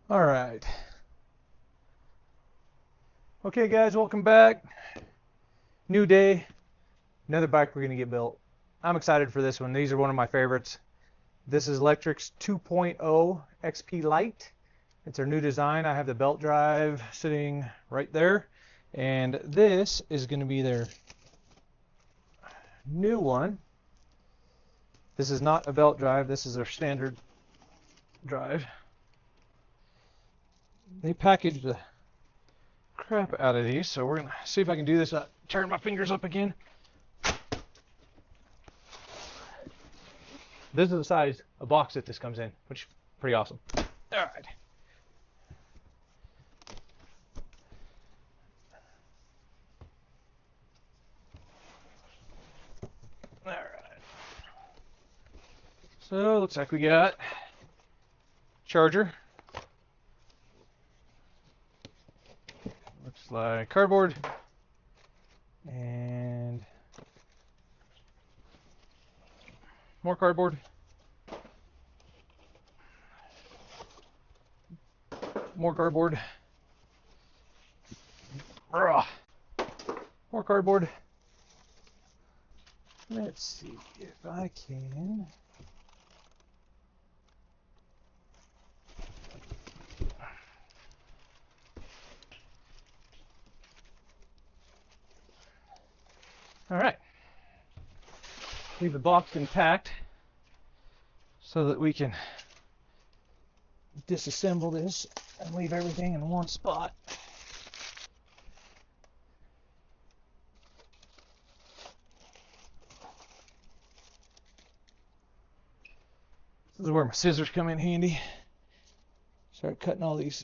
All right. Okay, guys, welcome back. New day, another bike we're going to get built. I'm excited for this one. These are one of my favorites. This is Lectric's 2.0 XP Lite. It's our new design. I have the belt drive sitting right there. And this is going to be their new one. This is not a belt drive. This is their standard drive. They packaged the crap out of these, so we're going to see if I can do this. Turn my fingers up again. This is the size of box that this comes in, which is pretty awesome. All right. All right. So looks like we got charger. Looks like cardboard and more cardboard. More cardboard. More cardboard. Let's see if I can. All right. Leave the box intact so that we can disassemble this and leave everything in one spot. This is where my scissors come in handy. Start cutting all these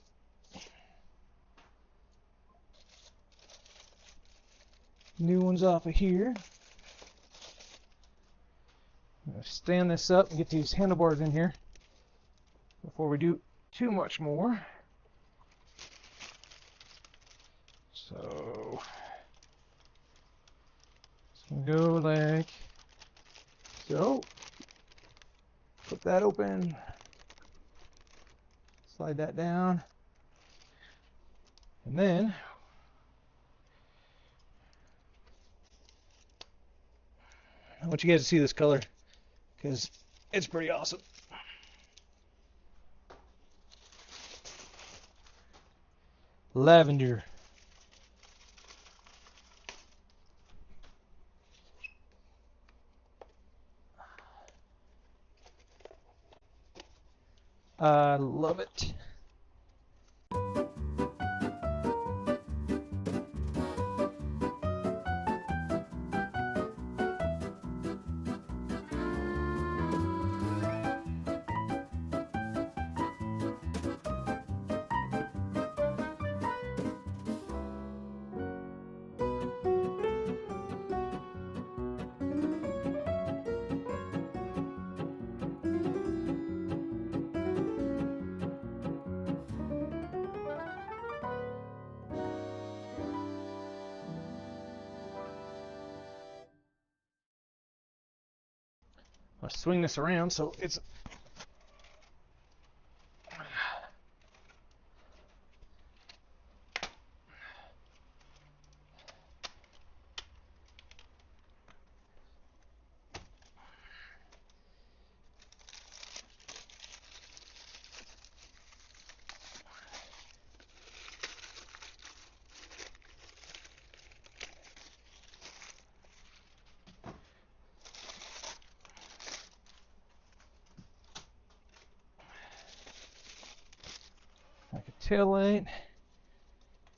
new ones off of here. I'm going to stand this up and get these handlebars in here before we do too much more. So it's going to go like so. Flip that open. Slide that down. And then I want you guys to see this color because it's pretty awesome. Lavender. I love it. I'll swing this around so it's like a tail light.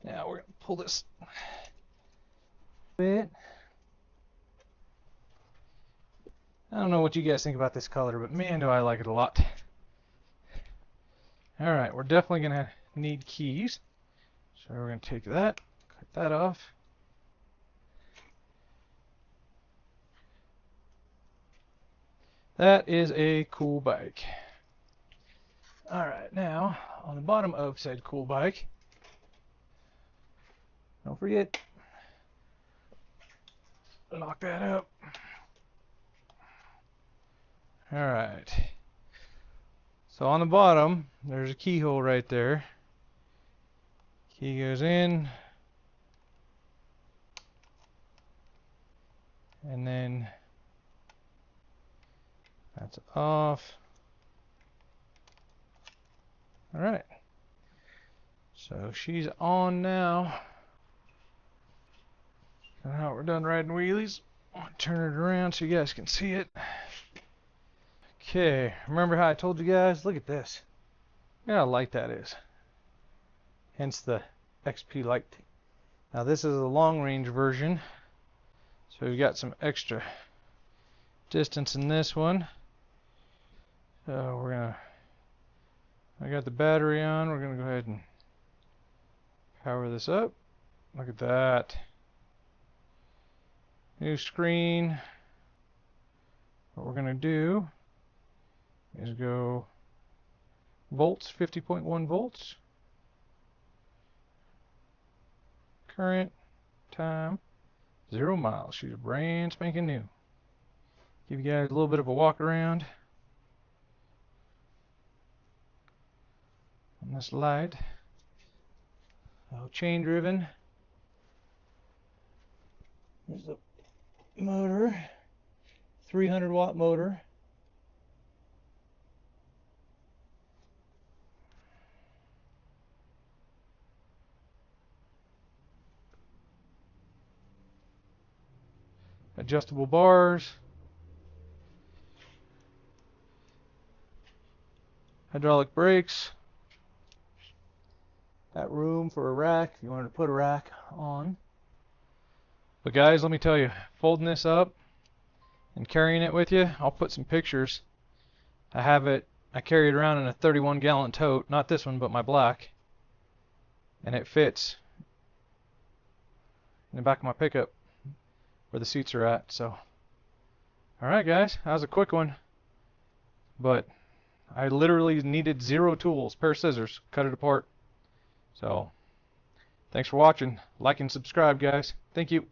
Now we're going to pull this bit. I don't know what you guys think about this color, but man, do I like it a lot. All right, we're definitely going to need keys. So we're going to take that, cut that off. That is a cool bike. All right, now on the bottom of said cool bike, don't forget, lock that up. All right. So on the bottom, there's a keyhole right there. Key goes in, and then that's off. Alright, so she's on now. So now we're done riding wheelies. I'll turn it around so you guys can see it. Okay, remember how I told you guys? Look at this. Look how light that is. Hence the XP Lite. Now this is a long range version, so we've got some extra distance in this one. So I got the battery on. We're gonna go ahead and power this up. Look at that. New screen. What we're gonna do is go volts, 50.1 volts. Current, time, 0 miles. She's brand spanking new. Give you guys a little bit of a walk around on this Lite. Chain driven. There's the motor, 300 watt motor. Adjustable bars. Hydraulic brakes. Got room for a rack if you wanted to put a rack on. But guys, let me tell you, folding this up and carrying it with you, I'll put some pictures. I carry it around in a 31-gallon tote, not this one, but my black. And it fits in the back of my pickup where the seats are at. So, alright guys, that was a quick one. But I literally needed 0 tools, pair of scissors, cut it apart. So, thanks for watching. Like and subscribe, guys. Thank you.